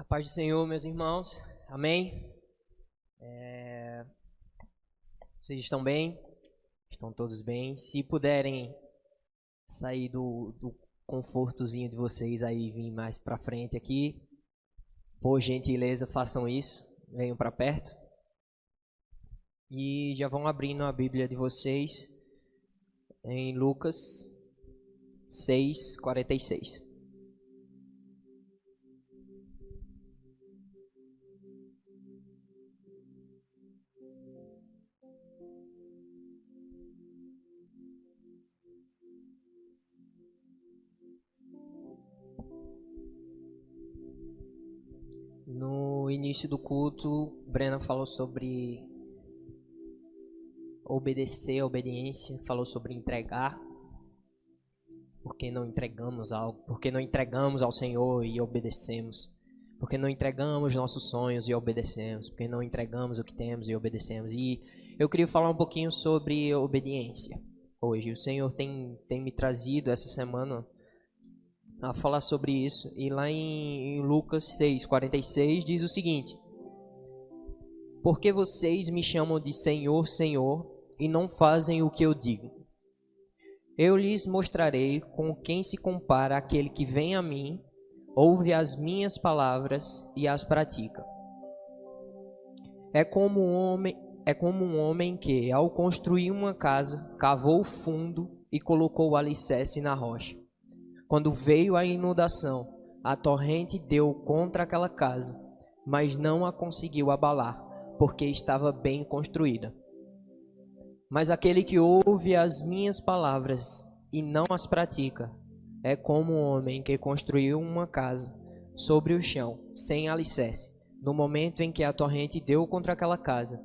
A paz do Senhor, meus irmãos. Amém? Vocês estão bem? Estão todos bem? Se puderem sair do confortozinho de vocês aí e vir mais para frente aqui, por gentileza, façam isso. Venham para perto. E já vão abrindo a Bíblia de vocês em Lucas 6:46. No início do culto, Brena falou sobre obedecer, a obediência, falou sobre entregar. Porque não entregamos algo, porque não entregamos ao Senhor e obedecemos. Porque não entregamos nossos sonhos e obedecemos. Porque não entregamos o que temos e obedecemos. E eu queria falar um pouquinho sobre obediência hoje. O Senhor tem me trazido essa semana a falar sobre isso. E lá em Lucas 6:46 diz o seguinte: porque vocês me chamam de Senhor, Senhor, e não fazem o que eu digo. Eu lhes mostrarei com quem se compara aquele que vem a mim, ouve as minhas palavras e as pratica. É como um homem que, ao construir uma casa, cavou o fundo e colocou o alicerce na rocha. Quando veio a inundação, a torrente deu contra aquela casa, mas não a conseguiu abalar, porque estava bem construída. Mas aquele que ouve as minhas palavras e não as pratica, é como um homem que construiu uma casa sobre o chão, sem alicerce. No momento em que a torrente deu contra aquela casa,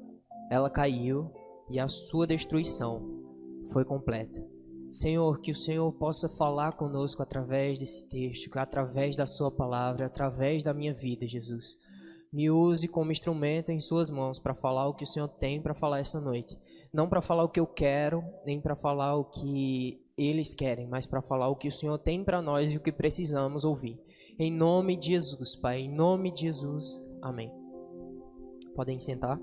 ela caiu e a sua destruição foi completa. Senhor, que o Senhor possa falar conosco através desse texto, através da sua palavra, através da minha vida, Jesus. Me use como instrumento em suas mãos para falar o que o Senhor tem para falar esta noite. Não para falar o que eu quero, nem para falar o que eles querem, mas para falar o que o Senhor tem para nós e o que precisamos ouvir. Em nome de Jesus, Pai, em nome de Jesus, amém. Podem sentar.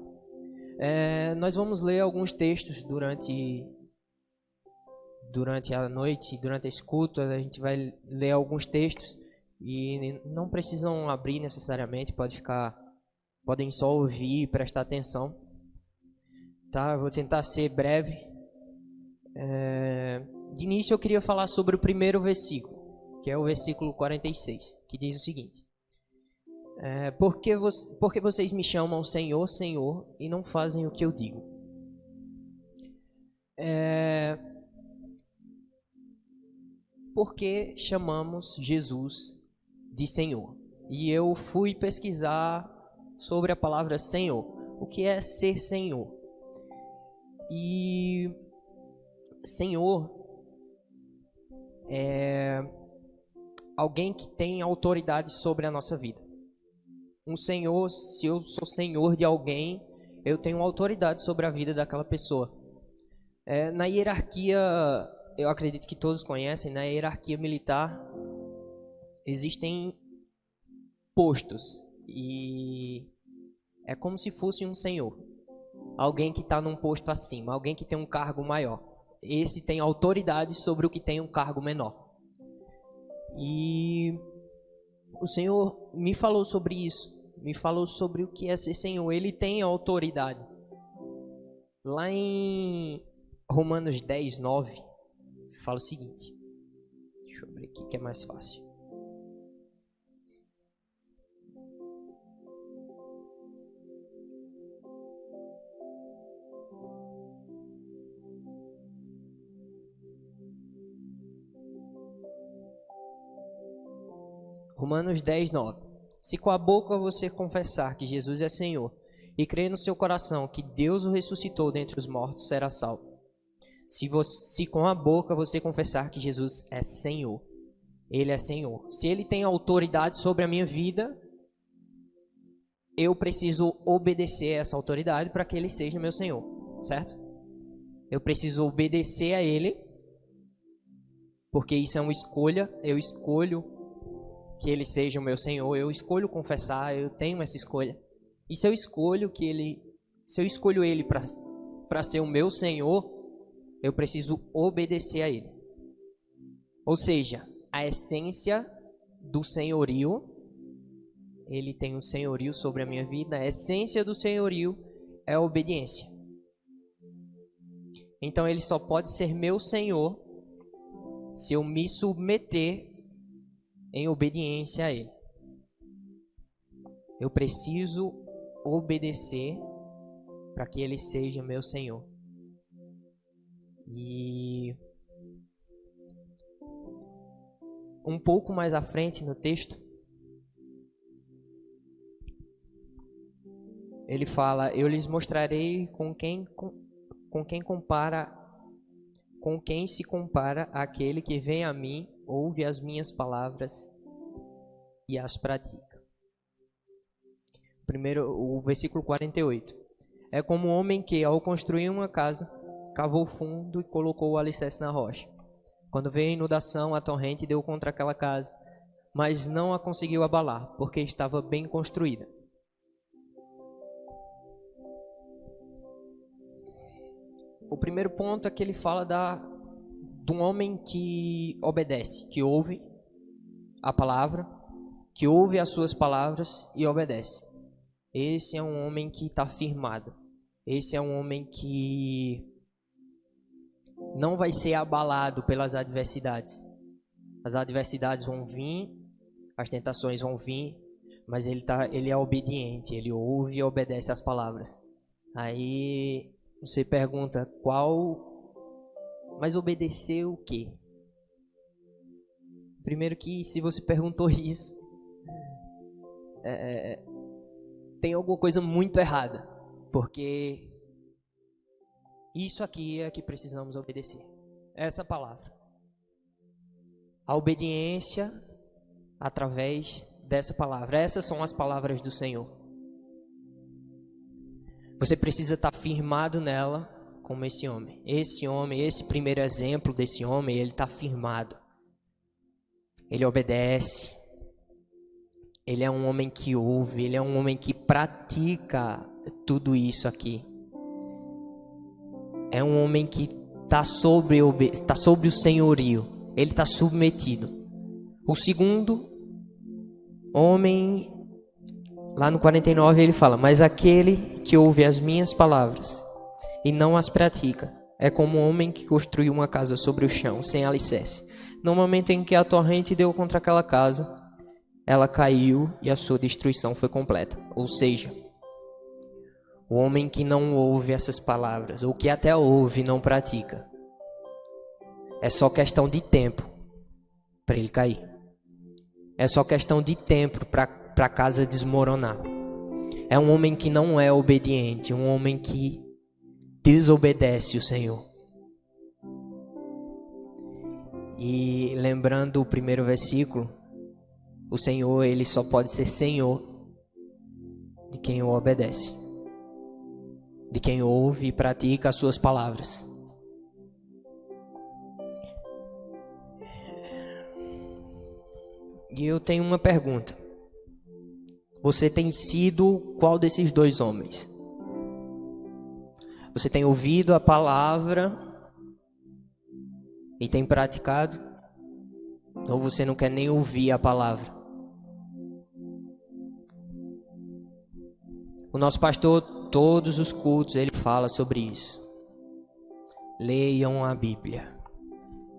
Nós vamos ler alguns textos durante a noite, durante a escuta. A gente vai ler alguns textos e não precisam abrir necessariamente, podem só ouvir e prestar atenção. Tá, vou tentar ser breve. De início eu queria falar sobre o primeiro versículo, que é o versículo 46, que diz o seguinte: porque vocês me chamam Senhor, Senhor, e não fazem o que eu digo. Por que chamamos Jesus de Senhor? E eu fui pesquisar sobre a palavra Senhor. O que é ser Senhor? E Senhor é alguém que tem autoridade sobre a nossa vida. Um Senhor, se eu sou Senhor de alguém, eu tenho autoridade sobre a vida daquela pessoa. Na hierarquia, eu acredito que todos conhecem, na hierarquia militar existem postos e é como se fosse um senhor, alguém que está num posto acima, alguém que tem um cargo maior. Esse tem autoridade sobre o que tem um cargo menor. E o Senhor me falou sobre isso, me falou sobre o que é ser Senhor. Ele tem autoridade. Lá em Romanos 10:9 fala o seguinte, deixa eu abrir aqui que é mais fácil. Romanos 10:9. Se com a boca você confessar que Jesus é Senhor e crer no seu coração que Deus o ressuscitou dentre os mortos, será salvo. Se com a boca você confessar que Jesus é Senhor, Ele é Senhor. Se Ele tem autoridade sobre a minha vida, eu preciso obedecer a essa autoridade para que Ele seja meu Senhor, certo? Eu preciso obedecer a Ele, porque isso é uma escolha. Eu escolho que Ele seja o meu Senhor, eu escolho confessar, eu tenho essa escolha. E se eu escolho Ele para ser o meu Senhor, eu preciso obedecer a Ele. Ou seja, a essência do senhorio, Ele tem um senhorio sobre a minha vida, a essência do senhorio é a obediência. Então Ele só pode ser meu Senhor se eu me submeter em obediência a Ele. Eu preciso obedecer para que Ele seja meu Senhor. E um pouco mais à frente no texto, ele fala: eu lhes mostrarei com quem se compara aquele que vem a mim, ouve as minhas palavras e as pratica. Primeiro, o versículo 48. É como um homem que, ao construir uma casa, cavou fundo e colocou o alicerce na rocha. Quando veio a inundação, a torrente deu contra aquela casa, mas não a conseguiu abalar, porque estava bem construída. O primeiro ponto é que ele fala de um homem que obedece, que ouve a palavra, que ouve as suas palavras e obedece. Esse é um homem que está firmado. Esse é um homem que não vai ser abalado pelas adversidades. As adversidades vão vir, as tentações vão vir, mas ele é obediente, ele ouve e obedece às palavras. Aí você pergunta, mas obedecer o quê? Primeiro que se você perguntou isso, tem alguma coisa muito errada, porque isso aqui é que precisamos obedecer. Essa palavra. A obediência através dessa palavra. Essas são as palavras do Senhor. Você precisa estar firmado nela como esse homem. Esse primeiro exemplo desse homem, ele está firmado. Ele obedece. Ele é um homem que ouve. Ele é um homem que pratica tudo isso aqui. É um homem que está sobre o senhorio. Ele está submetido. O segundo homem, lá no 49, ele fala: mas aquele que ouve as minhas palavras e não as pratica, é como um homem que construiu uma casa sobre o chão, sem alicerce. No momento em que a torrente deu contra aquela casa, ela caiu e a sua destruição foi completa. Ou seja, o homem que não ouve essas palavras, ou que até ouve e não pratica, é só questão de tempo para ele cair. É só questão de tempo para a casa desmoronar. É um homem que não é obediente, um homem que desobedece o Senhor. E lembrando o primeiro versículo, o Senhor, ele só pode ser Senhor de quem o obedece, de quem ouve e pratica as suas palavras. E eu tenho uma pergunta. Você tem sido qual desses dois homens? Você tem ouvido a palavra e tem praticado? Ou você não quer nem ouvir a palavra? O nosso pastor, todos os cultos, ele fala sobre isso. Leiam a Bíblia.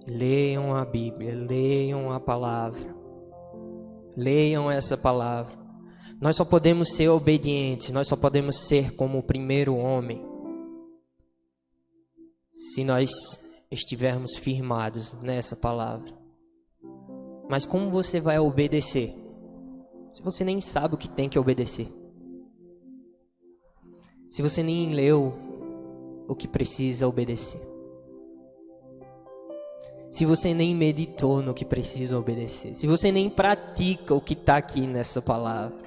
Leiam a Bíblia. Leiam a palavra. Leiam essa palavra. Nós só podemos ser obedientes, nós só podemos ser como o primeiro homem se nós estivermos firmados nessa palavra. Mas como você vai obedecer se você nem sabe o que tem que obedecer? Se você nem leu o que precisa obedecer? Se você nem meditou no que precisa obedecer? Se você nem pratica o que está aqui nessa palavra?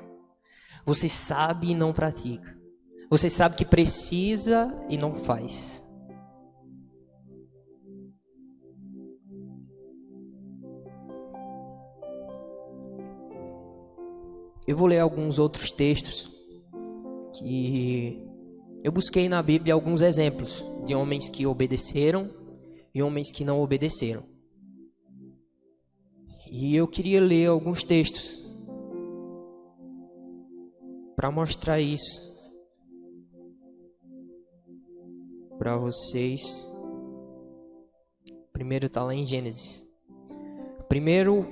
Você sabe e não pratica. Você sabe que precisa e não faz. Eu vou ler alguns outros textos que eu busquei na Bíblia alguns exemplos de homens que obedeceram e homens que não obedeceram. E eu queria ler alguns textos para mostrar isso para vocês. Primeiro está lá em Gênesis. Primeiro,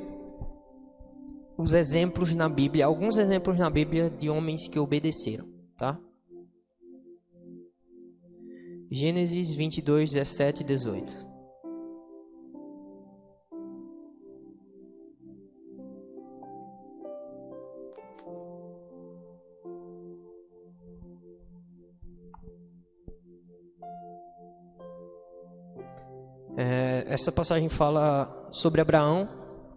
os exemplos na Bíblia, alguns exemplos na Bíblia de homens que obedeceram, tá? Gênesis 22, 17 e 18. Essa passagem fala sobre Abraão,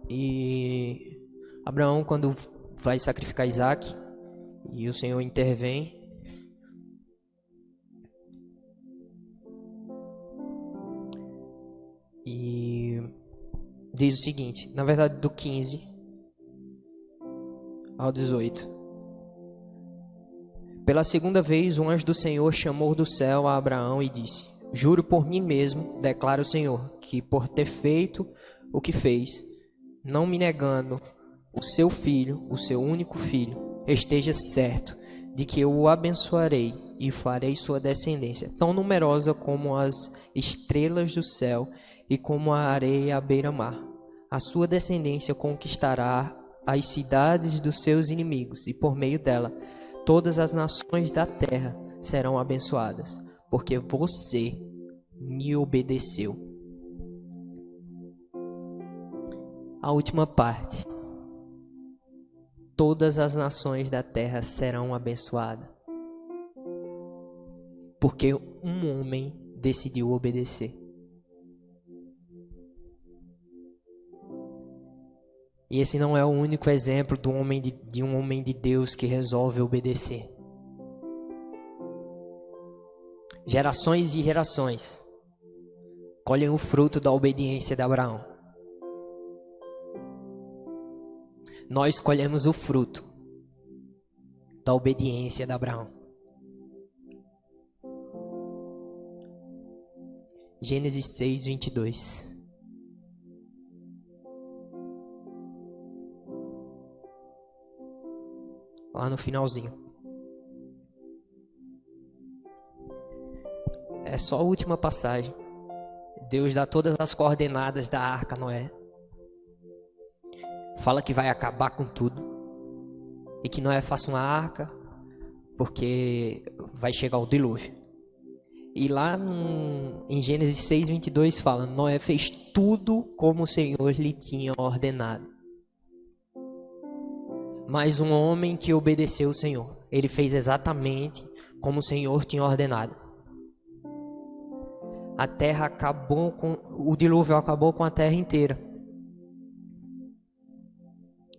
e Abraão, quando vai sacrificar Isaac, e o Senhor intervém. E diz o seguinte, na verdade do 15 ao 18. Pela segunda vez, um anjo do Senhor chamou do céu a Abraão e disse: Juro por mim mesmo, declara o Senhor, que por ter feito o que fez, não me negando o seu filho, o seu único filho, esteja certo de que eu o abençoarei e farei sua descendência tão numerosa como as estrelas do céu e como a areia à beira-mar. A sua descendência conquistará as cidades dos seus inimigos, e por meio dela todas as nações da terra serão abençoadas, porque você me obedeceu. A última parte. Todas as nações da terra serão abençoadas, porque um homem decidiu obedecer. E esse não é o único exemplo de um homem de Deus que resolve obedecer. Gerações e gerações colhem o fruto da obediência de Abraão. Nós colhemos o fruto da obediência de Abraão. Gênesis 6, 22. Lá no finalzinho. É só a última passagem. Deus dá todas as coordenadas da arca a Noé. Fala que vai acabar com tudo. E que Noé faça uma arca, porque vai chegar o dilúvio. E lá em Gênesis 6, 22 fala: Noé fez tudo como o Senhor lhe tinha ordenado. Mas um homem que obedeceu o Senhor, ele fez exatamente como o Senhor tinha ordenado. A terra acabou o dilúvio acabou com a terra inteira.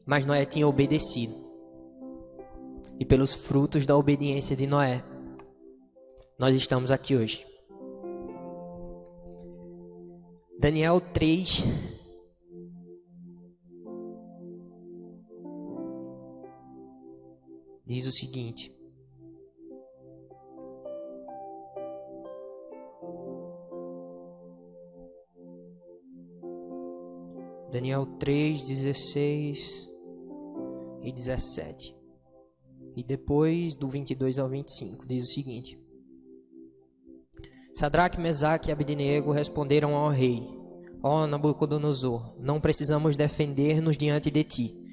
Mas Noé tinha obedecido. E pelos frutos da obediência de Noé, nós estamos aqui hoje. Daniel 3. Diz o seguinte: Daniel 3, 16 e 17. E depois do 22 ao 25, diz o seguinte: Sadraque, Mesaque e Abednego responderam ao rei: Ó Nabucodonosor, não precisamos defender-nos diante de ti.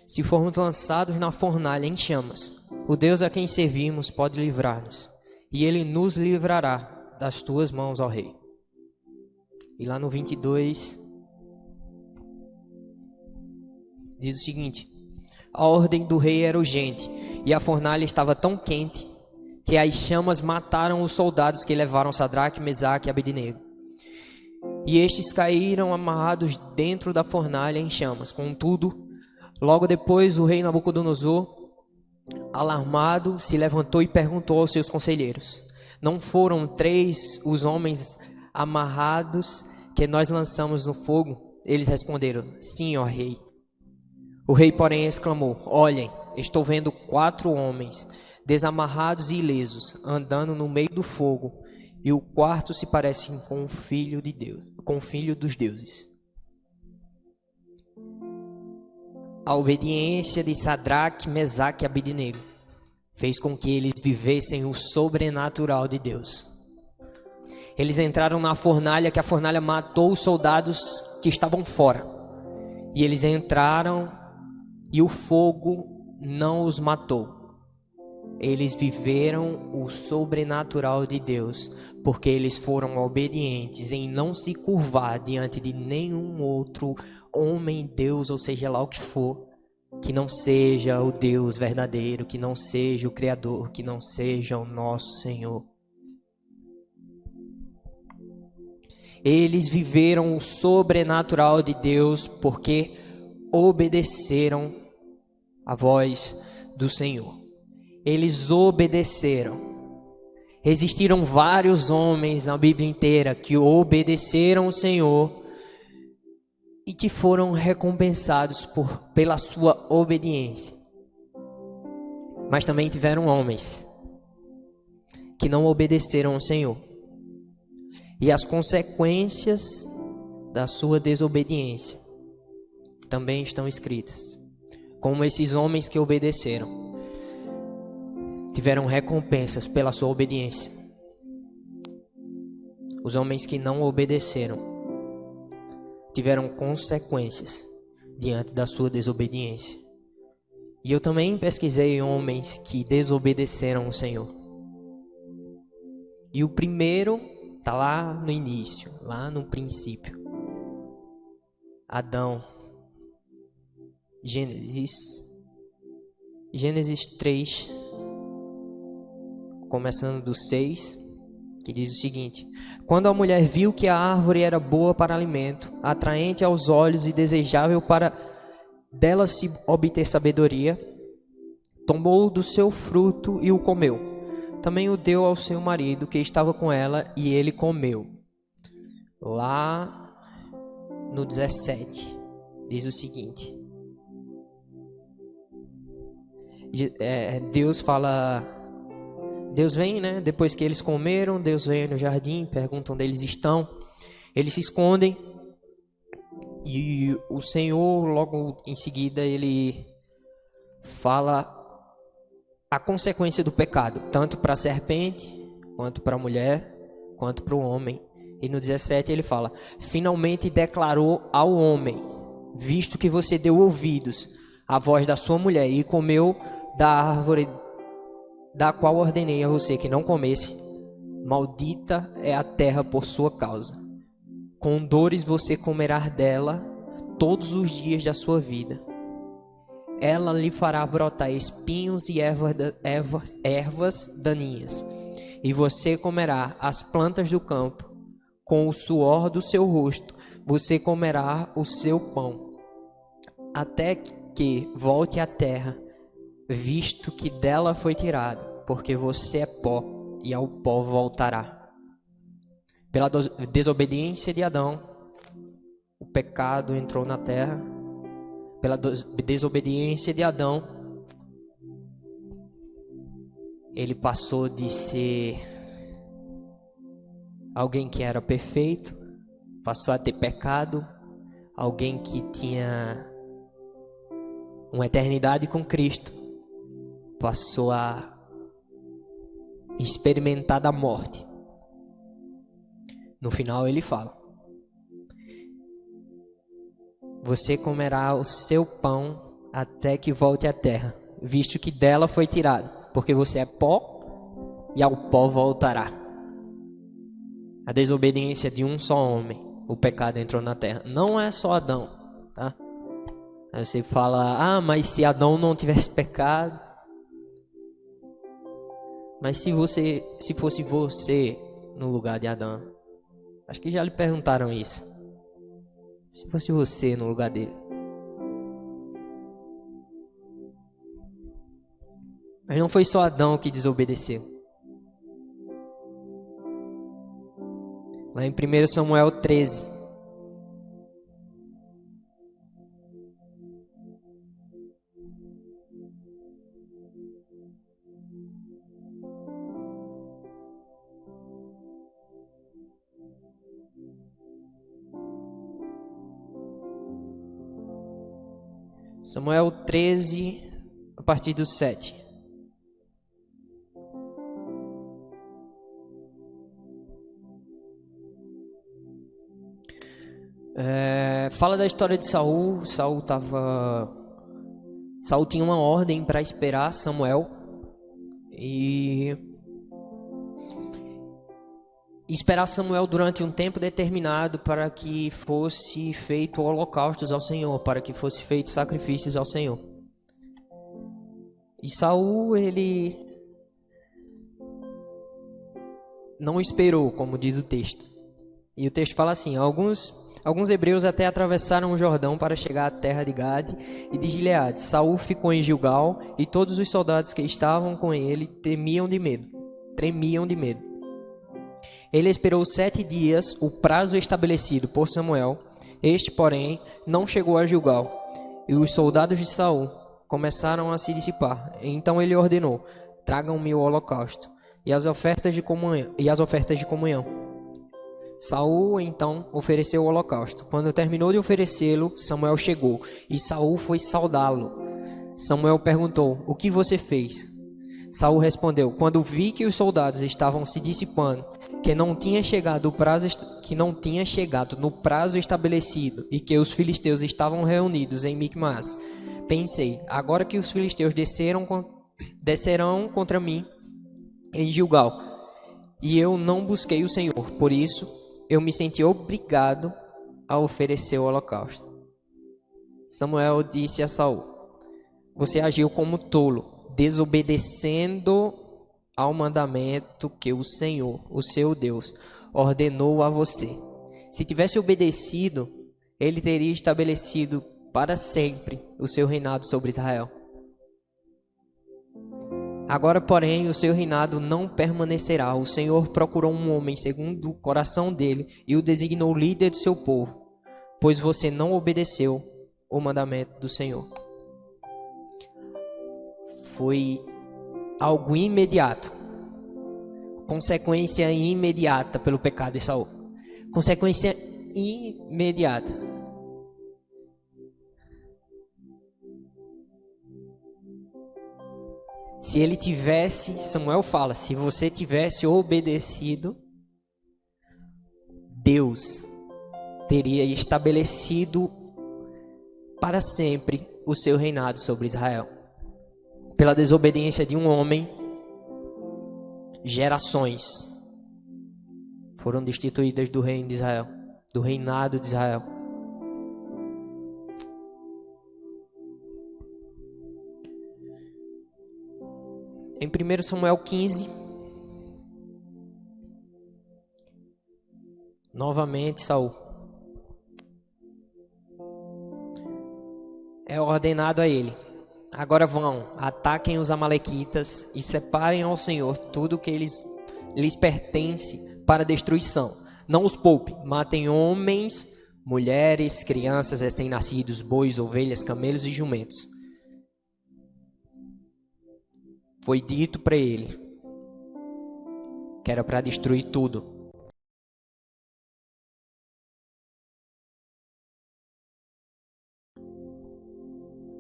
Se formos lançados na fornalha em chamas, o Deus a quem servimos pode livrar-nos, e ele nos livrará das tuas mãos, ó rei. E lá no 22 diz o seguinte: a ordem do rei era urgente, e a fornalha estava tão quente que as chamas mataram os soldados que levaram Sadraque, Mesaque e Abednego. E estes caíram amarrados dentro da fornalha em chamas. Contudo, logo depois o rei Nabucodonosor, alarmado, se levantou e perguntou aos seus conselheiros: não foram 3 os homens amarrados que nós lançamos no fogo? Eles responderam: sim, ó rei. O rei, porém, exclamou: olhem, estou vendo 4 homens, desamarrados e ilesos, andando no meio do fogo, e o quarto se parece com o filho de Deus, com o filho dos deuses. A obediência de Sadraque, Mesaque e Abednego fez com que eles vivessem o sobrenatural de Deus. Eles entraram na fornalha, que a fornalha matou os soldados que estavam fora. E eles entraram e o fogo não os matou. Eles viveram o sobrenatural de Deus, porque eles foram obedientes em não se curvar diante de nenhum outro homem, Deus, ou seja lá o que for, que não seja o Deus verdadeiro, que não seja o Criador, que não seja o nosso Senhor. Eles viveram o sobrenatural de Deus porque obedeceram a voz do Senhor. Eles obedeceram. Existiram vários homens na Bíblia inteira que obedeceram o Senhor e que foram recompensados pela sua obediência. Mas também tiveram homens que não obedeceram ao Senhor. E as consequências da sua desobediência também estão escritas. Como esses homens que obedeceram tiveram recompensas pela sua obediência. Os homens que não obedeceram tiveram consequências diante da sua desobediência. E eu também pesquisei homens que desobedeceram o Senhor. E o primeiro está lá no início, lá no princípio. Adão. Gênesis 3, começando do 6, que diz o seguinte: quando a mulher viu que a árvore era boa para alimento, atraente aos olhos e desejável para dela se obter sabedoria, tomou do seu fruto e o comeu. Também o deu ao seu marido que estava com ela e ele comeu. Lá no 17 diz o seguinte: Deus vem, né? Depois que eles comeram, Deus vem no jardim, pergunta onde eles estão. Eles se escondem e o Senhor logo em seguida ele fala a consequência do pecado, tanto para a serpente, quanto para a mulher, quanto para o homem. E no 17 ele fala: finalmente declarou ao homem, visto que você deu ouvidos à voz da sua mulher e comeu da árvore da qual ordenei a você que não comesse, maldita é a terra por sua causa. Com dores você comerá dela todos os dias da sua vida. Ela lhe fará brotar espinhos e ervas daninhas, e você comerá as plantas do campo. Com o suor do seu rosto você comerá o seu pão, até que volte à terra, visto que dela foi tirado, porque você é pó e ao pó voltará. Pela desobediência de Adão, o pecado entrou na terra. Pela desobediência de Adão, ele passou de ser alguém que era perfeito, passou a ter pecado, alguém que tinha uma eternidade com Cristo, passou a experimentar da morte. No final ele fala: você comerá o seu pão até que volte à terra, visto que dela foi tirado, porque você é pó e ao pó voltará. A desobediência de um só homem, o pecado entrou na terra. Não é só Adão, tá? Aí você fala: mas se Adão não tivesse pecado, mas se fosse você no lugar de Adão, acho que já lhe perguntaram isso. Se fosse você no lugar dele. Mas não foi só Adão que desobedeceu. Lá em 1 Samuel 13. Samuel 13, a partir do 7. Fala da história de Saul. Saul tinha uma ordem para esperar Samuel e esperar Samuel durante um tempo determinado para que fosse feito holocaustos ao Senhor, para que fosse feito sacrifícios ao Senhor. E Saul, ele não esperou, como diz o texto. E o texto fala assim: alguns hebreus até atravessaram o Jordão para chegar à terra de Gade e de Gileade. Saul ficou em Gilgal e todos os soldados que estavam com ele tremiam de medo. Ele esperou 7 dias, o prazo estabelecido por Samuel. Este, porém, não chegou a Gilgal. E os soldados de Saul começaram a se dissipar. Então ele ordenou: tragam-me o holocausto e as ofertas de comunhão. Saul então ofereceu o holocausto. Quando terminou de oferecê-lo, Samuel chegou e Saul foi saudá-lo. Samuel perguntou: o que você fez? Saul respondeu: quando vi que os soldados estavam se dissipando, que não tinha chegado no prazo estabelecido e que os filisteus estavam reunidos em Micmas, pensei: agora que os filisteus descerão contra mim em Gilgal, e eu não busquei o Senhor, por isso eu me senti obrigado a oferecer o holocausto. Samuel disse a Saul: você agiu como tolo, desobedecendo ao mandamento que o Senhor, o seu Deus, ordenou a você. Se tivesse obedecido, ele teria estabelecido para sempre o seu reinado sobre Israel. Agora, porém, o seu reinado não permanecerá. O Senhor procurou um homem segundo o coração dele e o designou líder do seu povo, pois você não obedeceu o mandamento do Senhor. Foi algo imediato. Consequência imediata pelo pecado de Saul. Consequência imediata. Se ele tivesse, Samuel fala, se você tivesse obedecido, Deus teria estabelecido para sempre o seu reinado sobre Israel. Pela desobediência de um homem, gerações foram destituídas do reino de Israel, do reinado de Israel. Em 1 Samuel 15, novamente Saul é ordenado a ele: agora vão, ataquem os amalequitas e separem ao Senhor tudo que lhes pertence para destruição. Não os poupe, matem homens, mulheres, crianças, recém-nascidos, bois, ovelhas, camelos e jumentos. Foi dito para ele que era para destruir tudo.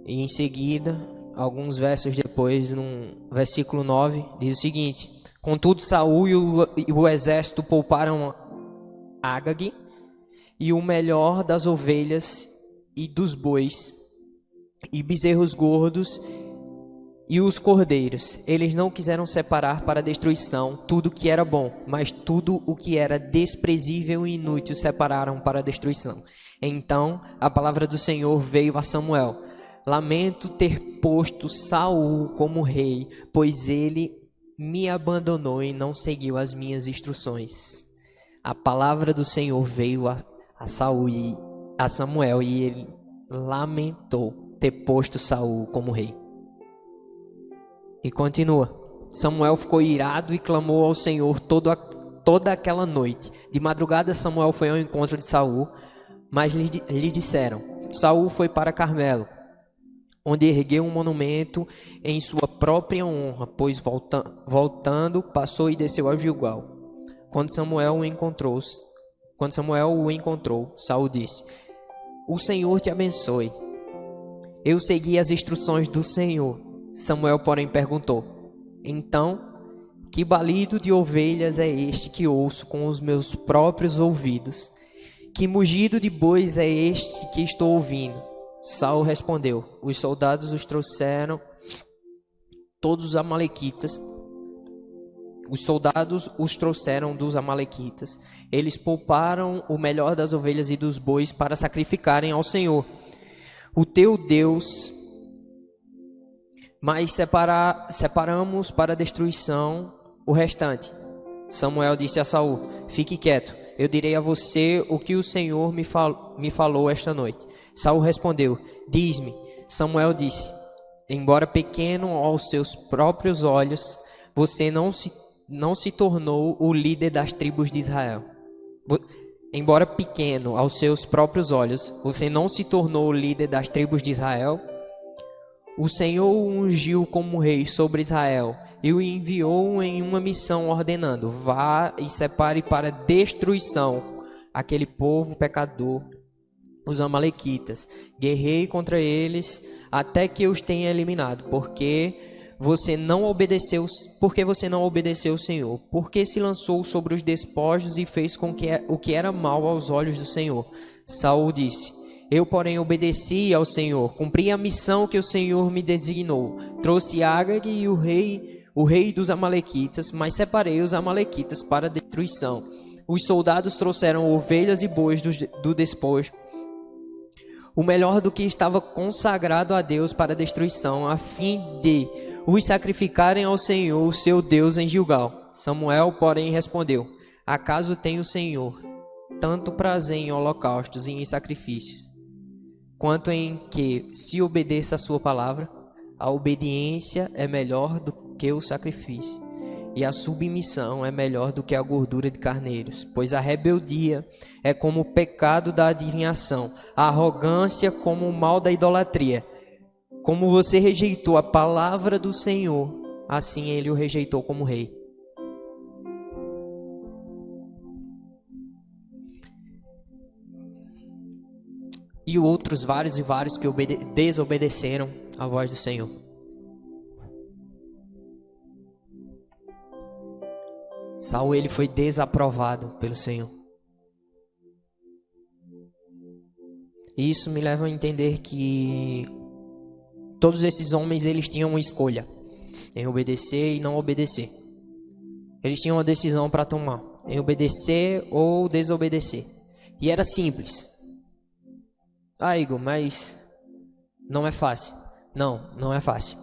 E em seguida, alguns versos depois, no versículo 9, diz o seguinte: contudo, Saul e o exército pouparam Agag e o melhor das ovelhas e dos bois e bezerros gordos e os cordeiros. Eles não quiseram separar para destruição tudo o que era bom, mas tudo o que era desprezível e inútil separaram para destruição. Então a palavra do Senhor veio a Samuel: lamento ter posto Saul como rei, pois ele me abandonou e não seguiu as minhas instruções. A palavra do Senhor veio a Samuel e ele lamentou ter posto Saul como rei. E continua: Samuel ficou irado e clamou ao Senhor toda aquela noite. De madrugada Samuel foi ao encontro de Saul, mas lhe disseram: Saul foi para Carmelo, onde ergueu um monumento em sua própria honra, pois voltando passou e desceu a Gilgal. Quando Samuel o encontrou, Saul disse: o Senhor te abençoe. Eu segui as instruções do Senhor. Samuel, porém, perguntou: Então, que balido de ovelhas é este que ouço com os meus próprios ouvidos? Que mugido de bois é este que estou ouvindo? Saul respondeu: Os soldados os trouxeram todos os amalequitas. Os soldados os trouxeram dos amalequitas. Eles pouparam o melhor das ovelhas e dos bois para sacrificarem ao Senhor, o teu Deus. Mas separamos para destruição o restante. Samuel disse a Saul: Fique quieto, eu direi a você o que o Senhor me falou esta noite. Saul respondeu: Diz-me. Samuel disse: Embora pequeno aos seus próprios olhos, você não se tornou o líder das tribos de Israel. Embora pequeno aos seus próprios olhos, você não se tornou o líder das tribos de Israel. O Senhor o ungiu como rei sobre Israel e o enviou em uma missão ordenando: Vá e separe para destruição aquele povo pecador, os amalequitas. Guerreie contra eles até que os tenha eliminado, porque você não obedeceu o Senhor, porque se lançou sobre os despojos e fez o que era mal aos olhos do Senhor. Saul disse: Eu, porém, obedeci ao Senhor, cumpri a missão que o Senhor me designou. Trouxe Agag e o rei dos amalequitas, mas separei os amalequitas para destruição. Os soldados trouxeram ovelhas e bois do despojo, o melhor do que estava consagrado a Deus para destruição, a fim de os sacrificarem ao Senhor, o seu Deus, em Gilgal. Samuel, porém, respondeu: Acaso tem o Senhor tanto prazer em holocaustos e em sacrifícios, quanto em que se obedeça a sua palavra? A obediência é melhor do que o sacrifício, e a submissão é melhor do que a gordura de carneiros, pois a rebeldia é como o pecado da adivinhação, a arrogância como o mal da idolatria. Como você rejeitou a palavra do Senhor, assim ele o rejeitou como rei. E outros vários que desobedeceram à voz do Senhor. Saul, ele foi desaprovado pelo Senhor. E isso me leva a entender que todos esses homens, eles tinham uma escolha em obedecer e não obedecer. Eles tinham uma decisão para tomar, em obedecer ou desobedecer. E era simples. Igor, mas não é fácil. Não é fácil.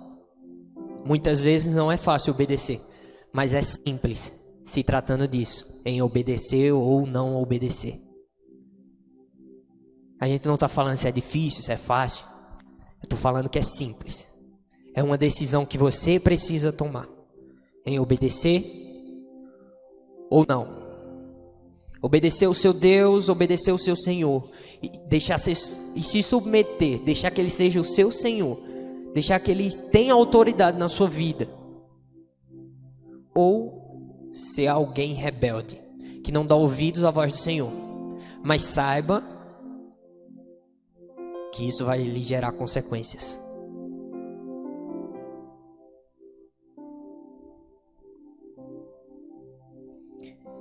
Muitas vezes não é fácil obedecer, mas é simples, se tratando disso, em obedecer ou não obedecer. A gente não está falando se é difícil, se é fácil. Eu estou falando que é simples. É uma decisão que você precisa tomar, em obedecer ou não. Obedecer o seu Deus, obedecer o seu Senhor, e se submeter, deixar que Ele seja o seu Senhor, deixar que Ele tenha autoridade na sua vida. Ou ser alguém rebelde, que não dá ouvidos à voz do Senhor. Mas saiba que isso vai lhe gerar consequências.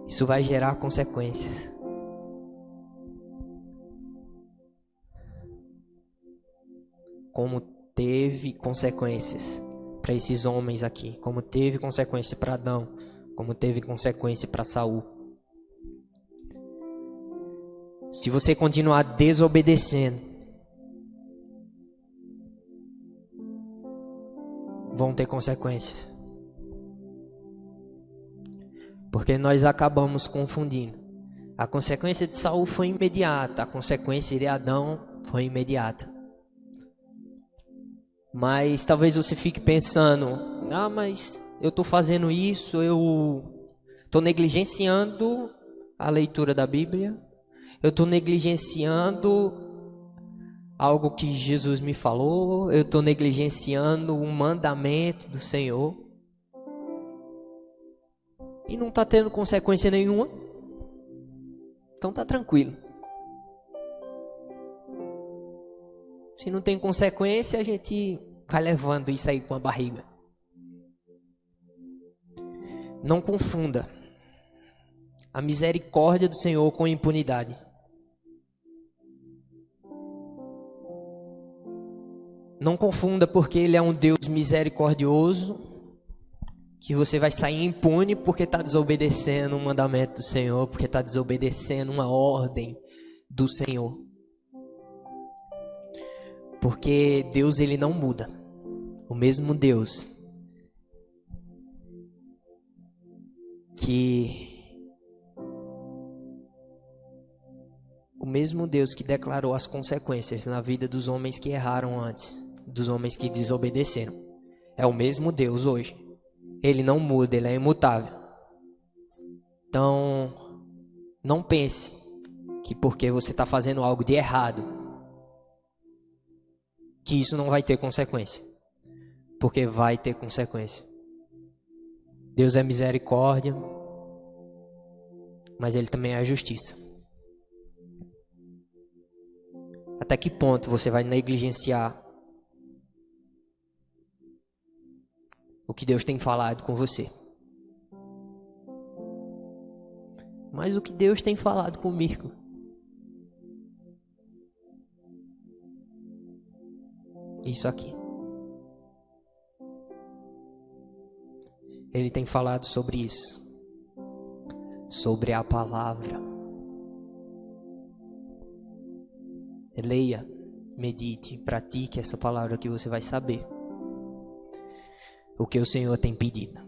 Isso vai gerar consequências. Como teve consequências para esses homens aqui, como teve consequência para Adão, como teve consequência para Saul. Se você continuar desobedecendo, vão ter consequências. Porque nós acabamos confundindo. A consequência de Saul foi imediata, a consequência de Adão foi imediata. Mas talvez você fique pensando: mas eu estou fazendo isso, eu estou negligenciando a leitura da Bíblia, eu estou negligenciando algo que Jesus me falou, eu estou negligenciando um mandamento do Senhor. E não está tendo consequência nenhuma. Então está tranquilo. Se não tem consequência, a gente vai levando isso aí com a barriga. Não confunda a misericórdia do Senhor com impunidade. Não confunda porque Ele é um Deus misericordioso, que você vai sair impune porque está desobedecendo um mandamento do Senhor, porque está desobedecendo uma ordem do Senhor. Porque Deus, Ele não muda. O mesmo Deus que declarou as consequências na vida dos homens que erraram antes, dos homens que desobedeceram, é o mesmo Deus hoje. Ele não muda, Ele é imutável. Então, não pense que porque você está fazendo algo de errado, que isso não vai ter consequência. Porque vai ter consequência. Deus é misericórdia, mas Ele também é a justiça. Até que ponto você vai negligenciar o que Deus tem falado com você? Mas o que Deus tem falado comigo? Isso aqui. Ele tem falado sobre isso. Sobre a palavra. Leia, medite, pratique essa palavra que você vai saber o que o Senhor tem pedido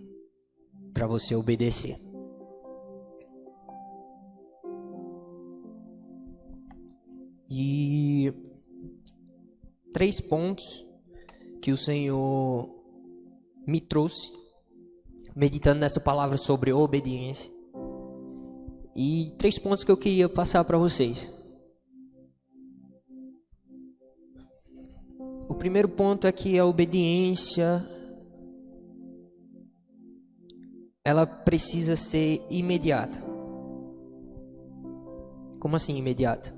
para você obedecer. E 3 pontos que o Senhor me trouxe meditando nessa palavra sobre obediência. E 3 pontos que eu queria passar para vocês. O primeiro ponto é que a obediência, ela precisa ser imediata. Como assim imediata?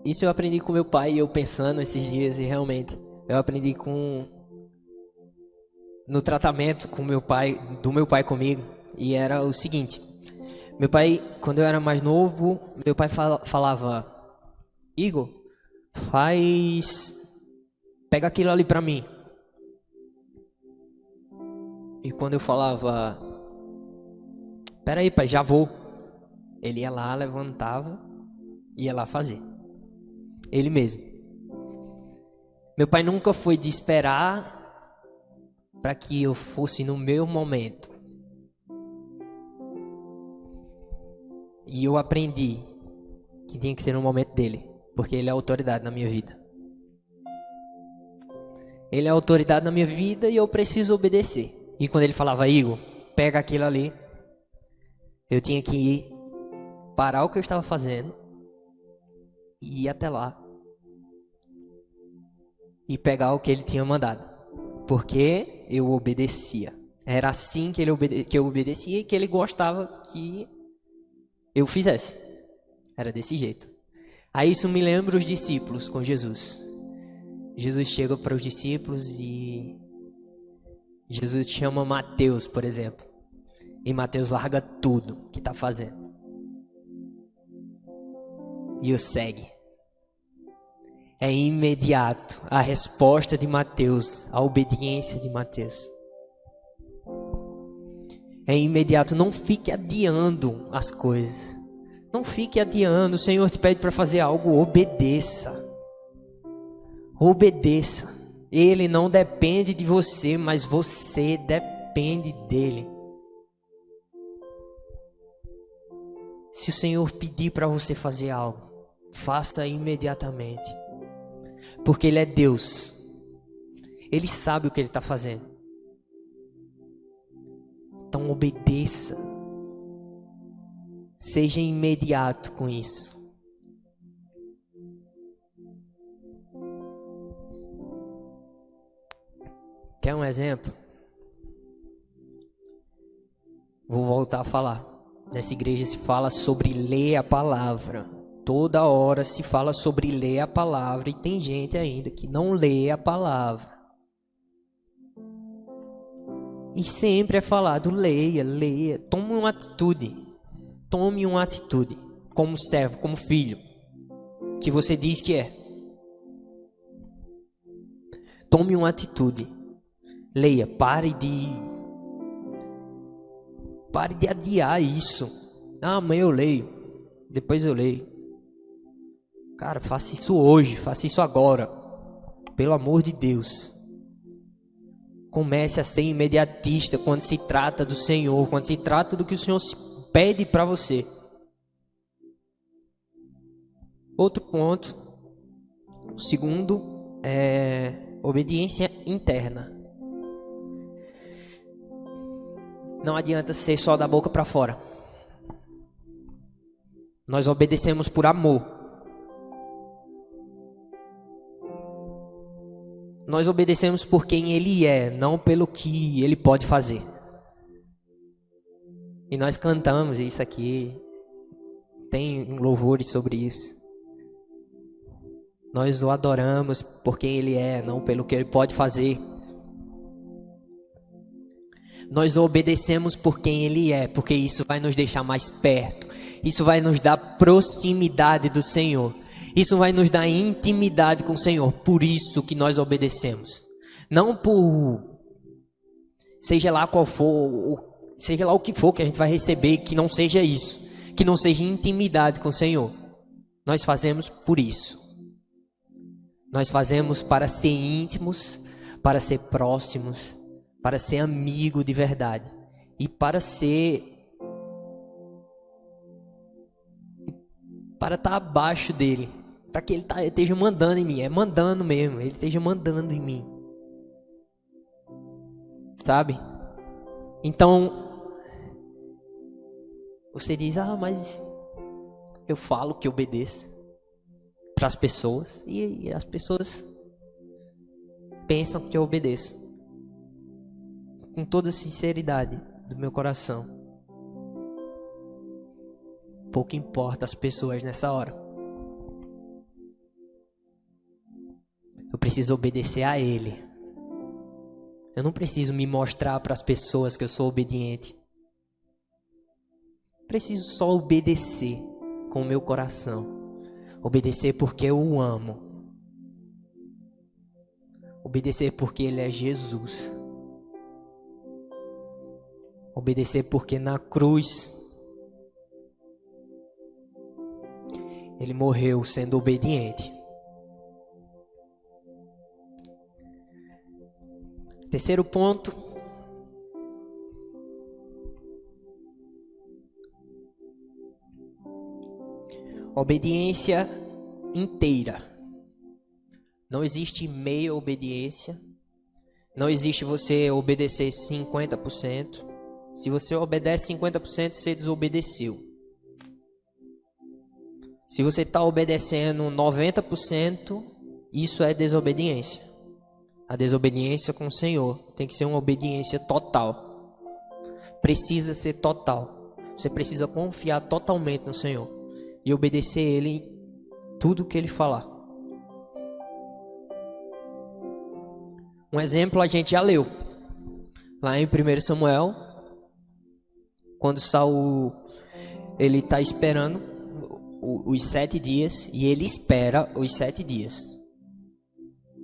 Isso eu aprendi com meu pai, eu pensando esses dias, e realmente eu aprendi no tratamento com meu pai, do meu pai comigo, e era o seguinte: meu pai, quando eu era mais novo, meu pai falava: Igor, pega aquilo ali pra mim. E quando eu falava: peraí, pai, já vou, ele ia lá, levantava, ia lá fazer. Ele mesmo. Meu pai nunca foi de esperar para que eu fosse no meu momento. E eu aprendi que tinha que ser no momento dele, porque ele é a autoridade na minha vida. Ele é a autoridade na minha vida e eu preciso obedecer. E quando ele falava: Igor, pega aquilo ali, eu tinha que parar o que eu estava fazendo e ir até lá e pegar o que ele tinha mandado, porque eu obedecia. Era assim que eu obedecia e que ele gostava que eu fizesse. Era desse jeito. Aí isso me lembra os discípulos com Jesus. Jesus chega para os discípulos e Jesus chama Mateus, por exemplo. E Mateus larga tudo que está fazendo e o segue. É imediato a resposta de Mateus, a obediência de Mateus. É imediato, não fique adiando as coisas. Não fique adiando, o Senhor te pede para fazer algo, obedeça. Obedeça. Ele não depende de você, mas você depende dele. Se o Senhor pedir para você fazer algo, faça imediatamente. Porque Ele é Deus. Ele sabe o que Ele está fazendo. Então obedeça. Seja imediato com isso. Quer um exemplo? Vou voltar a falar. Nessa igreja se fala sobre ler a palavra. Toda hora se fala sobre ler a palavra e tem gente ainda que não lê a palavra. E sempre é falado, leia, leia, tome uma atitude. Tome uma atitude, como servo, como filho, que você diz que é. Tome uma atitude. Leia, pare de adiar isso. Ah, amanhã eu leio, depois eu leio. Cara, faça isso hoje, faça isso agora. Pelo amor de Deus. Comece a ser imediatista quando se trata do Senhor, quando se trata do que o Senhor pede para você. Outro ponto, o segundo, é obediência interna. Não adianta ser só da boca para fora. Nós obedecemos por amor. Nós obedecemos por quem Ele é, não pelo que Ele pode fazer. E nós cantamos isso aqui. Tem louvores sobre isso. Nós o adoramos por quem Ele é, não pelo que Ele pode fazer. Nós o obedecemos por quem Ele é, porque isso vai nos deixar mais perto. Isso vai nos dar proximidade do Senhor. Isso vai nos dar intimidade com o Senhor. Por isso que nós obedecemos. Não por... seja lá qual for, seja lá o que for que a gente vai receber, que não seja isso. Que não seja intimidade com o Senhor. Nós fazemos por isso. Nós fazemos para ser íntimos, para ser próximos, para ser amigo de verdade. E para estar abaixo dele. Para que ele esteja mandando em mim. É mandando mesmo. Ele esteja mandando em mim. Sabe? Então, você diz, mas eu falo que obedeço para as pessoas. E as pessoas pensam que eu obedeço. Com toda a sinceridade do meu coração. Pouco importa as pessoas nessa hora. Eu preciso obedecer a Ele. Eu não preciso me mostrar para as pessoas que eu sou obediente. Preciso só obedecer com o meu coração. Obedecer porque eu o amo. Obedecer porque Ele é Jesus. Obedecer porque na cruz Ele morreu sendo obediente. Terceiro ponto. Obediência inteira. Não existe meia obediência. Não existe você obedecer 50%. Se você obedece 50%, você desobedeceu. Se você está obedecendo 90%, isso é desobediência. A desobediência com o Senhor tem que ser uma obediência total. Precisa ser total. Você precisa confiar totalmente no Senhor e obedecer Ele em tudo que Ele falar. Um exemplo a gente já leu. Lá em 1 Samuel, quando Saul ele está esperando os 7 dias, e ele espera os 7 dias.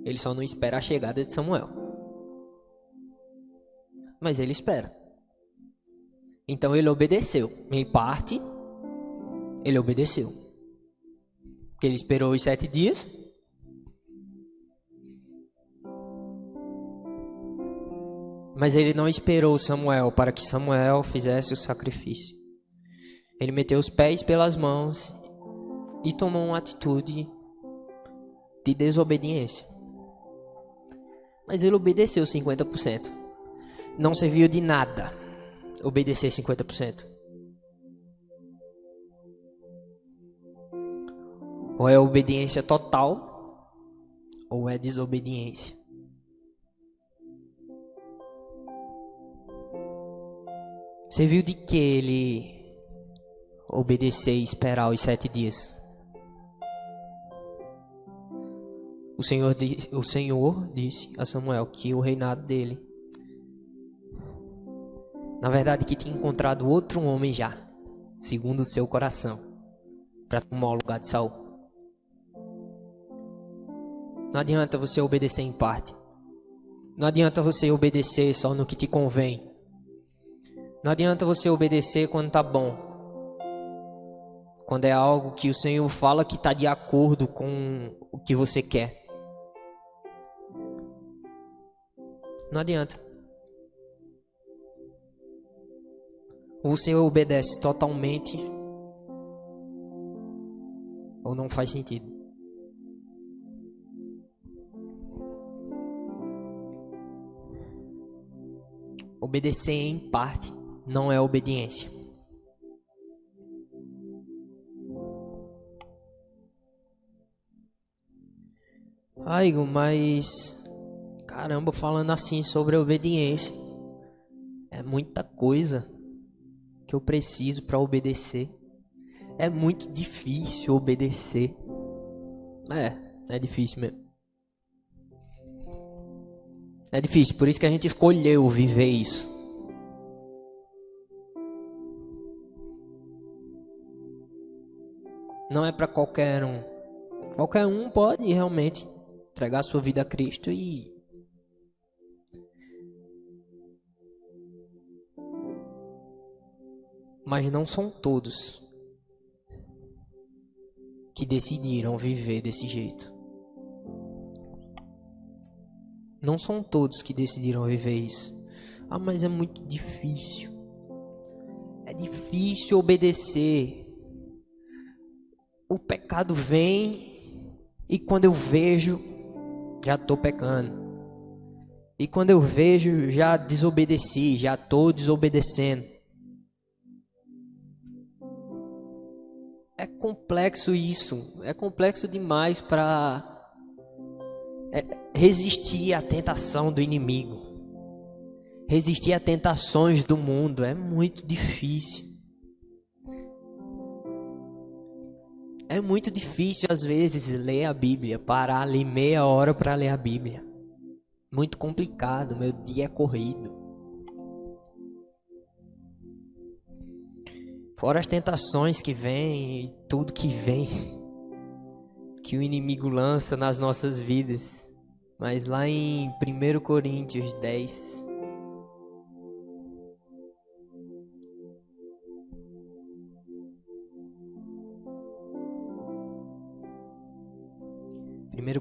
Ele só não espera a chegada de Samuel. Mas ele espera. Então ele obedeceu. Em parte, ele obedeceu. Porque ele esperou os 7 dias. Mas ele não esperou Samuel para que Samuel fizesse o sacrifício. Ele meteu os pés pelas mãos e tomou uma atitude de desobediência. Mas ele obedeceu 50%. Não serviu de nada obedecer 50%. Ou é obediência total, ou é desobediência. Serviu de que ele obedecer e esperar os 7 dias? o Senhor disse a Samuel que o reinado dele, na verdade, que tinha encontrado outro homem já, segundo o seu coração, para tomar o lugar de Saul. Não adianta você obedecer em parte. Não adianta você obedecer só no que te convém. Não adianta você obedecer quando tá bom. Quando é algo que o Senhor fala que está de acordo com o que você quer. Não adianta. Ou o Senhor obedece totalmente, ou não faz sentido. Obedecer em parte não é obediência. Ah, Igor, mas caramba, falando assim sobre obediência, é muita coisa que eu preciso para obedecer. É muito difícil obedecer. É difícil mesmo. É difícil, por isso que a gente escolheu viver isso. Não é para qualquer um. Qualquer um pode realmente entregar sua vida a Cristo e mas não são todos que decidiram viver desse jeito. Não são todos que decidiram viver isso. Ah, mas é muito difícil. É difícil obedecer. O pecado vem e quando eu vejo, já estou pecando. E quando eu vejo, já desobedeci, já estou desobedecendo. É complexo isso. É complexo demais para resistir à tentação do inimigo. Resistir a tentações do mundo é muito difícil. É muito difícil às vezes ler a Bíblia, parar ali meia hora para ler a Bíblia. Muito complicado, meu dia é corrido. Fora as tentações que vêm e tudo que vem, que o inimigo lança nas nossas vidas. Mas lá em 1 Coríntios 10,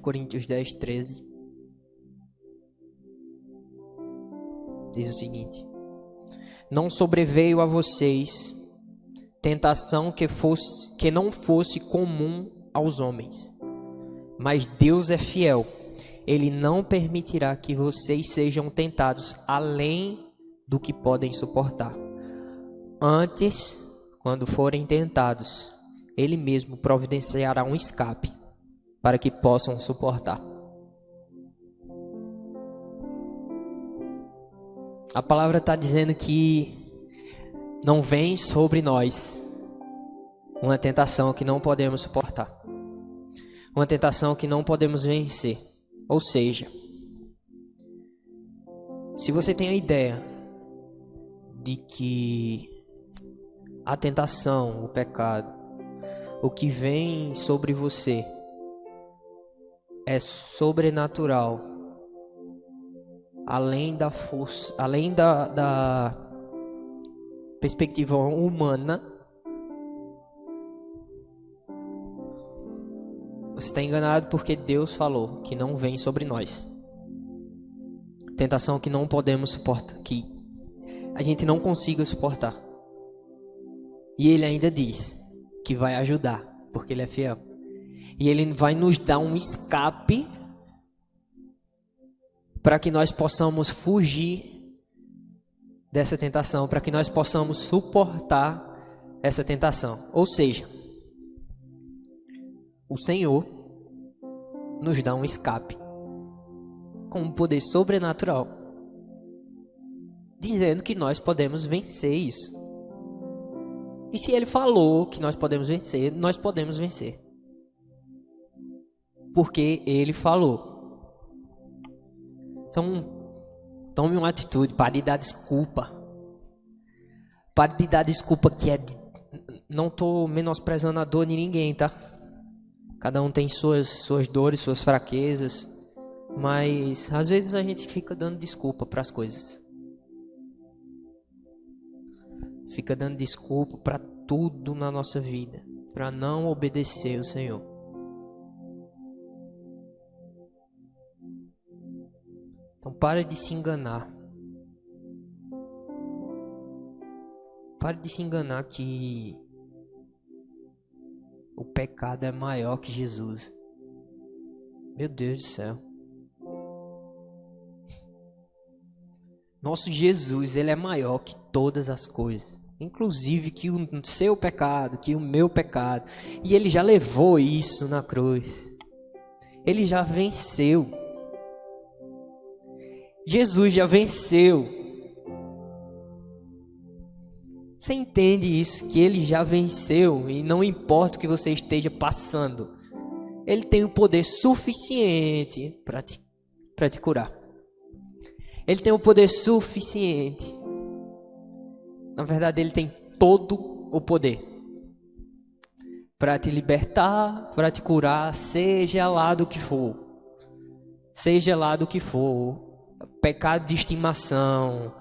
Coríntios 10, 13, diz o seguinte: não sobreveio a vocês tentação que não fosse comum aos homens, mas Deus é fiel. Ele não permitirá que vocês sejam tentados além do que podem suportar. Antes, quando forem tentados, Ele mesmo providenciará um escape para que possam suportar. A palavra está dizendo que não vem sobre nós uma tentação que não podemos suportar. Uma tentação que não podemos vencer. Ou seja, se você tem a ideia de que a tentação, o pecado, o que vem sobre você é sobrenatural, além da força, além da perspectiva humana, você está enganado, porque Deus falou que não vem sobre nós. Tentação que não podemos suportar, que a gente não consiga suportar. E Ele ainda diz que vai ajudar, porque Ele é fiel. E Ele vai nos dar um escape para que nós possamos fugir dessa tentação, para que nós possamos suportar essa tentação. Ou seja, o Senhor nos dá um escape com um poder sobrenatural, dizendo que nós podemos vencer isso. E se Ele falou que nós podemos vencer, nós podemos vencer. porque Ele falou. Então, tome uma atitude, pare de dar desculpa. Pare de dar desculpa que não estou menosprezando a dor de ninguém, tá? Cada um tem suas dores, suas fraquezas. Mas às vezes a gente fica dando desculpa para as coisas. Fica dando desculpa para tudo na nossa vida, para não obedecer o Senhor. Então pare de se enganar. Pare de se enganar que o pecado é maior que Jesus. Meu Deus do céu. Nosso Jesus, Ele é maior que todas as coisas. Inclusive que o seu pecado, que o meu pecado. E Ele já levou isso na cruz. Ele já venceu. Jesus já venceu. Você entende isso? Que Ele já venceu. E não importa o que você esteja passando. Ele tem o poder suficiente para te curar. Ele tem o poder suficiente. Na verdade, Ele tem todo o poder para te libertar, para te curar, seja lá do que for. Seja lá do que for. Pecado de estimação,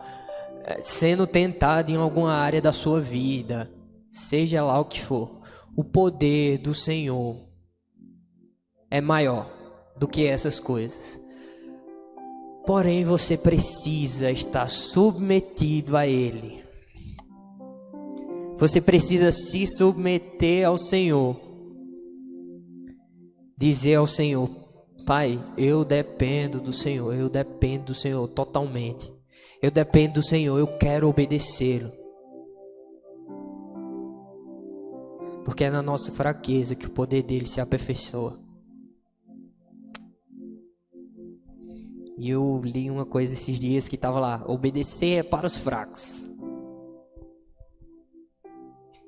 sendo tentado em alguma área da sua vida, seja lá o que for. O poder do Senhor é maior do que essas coisas. Porém, você precisa estar submetido a Ele. Você precisa se submeter ao Senhor. Dizer ao Senhor: Pai, eu dependo do Senhor totalmente. Eu dependo do Senhor, eu quero obedecê-lo. Porque é na nossa fraqueza que o poder dele se aperfeiçoa. E eu li uma coisa esses dias que estava lá: obedecer é para os fracos.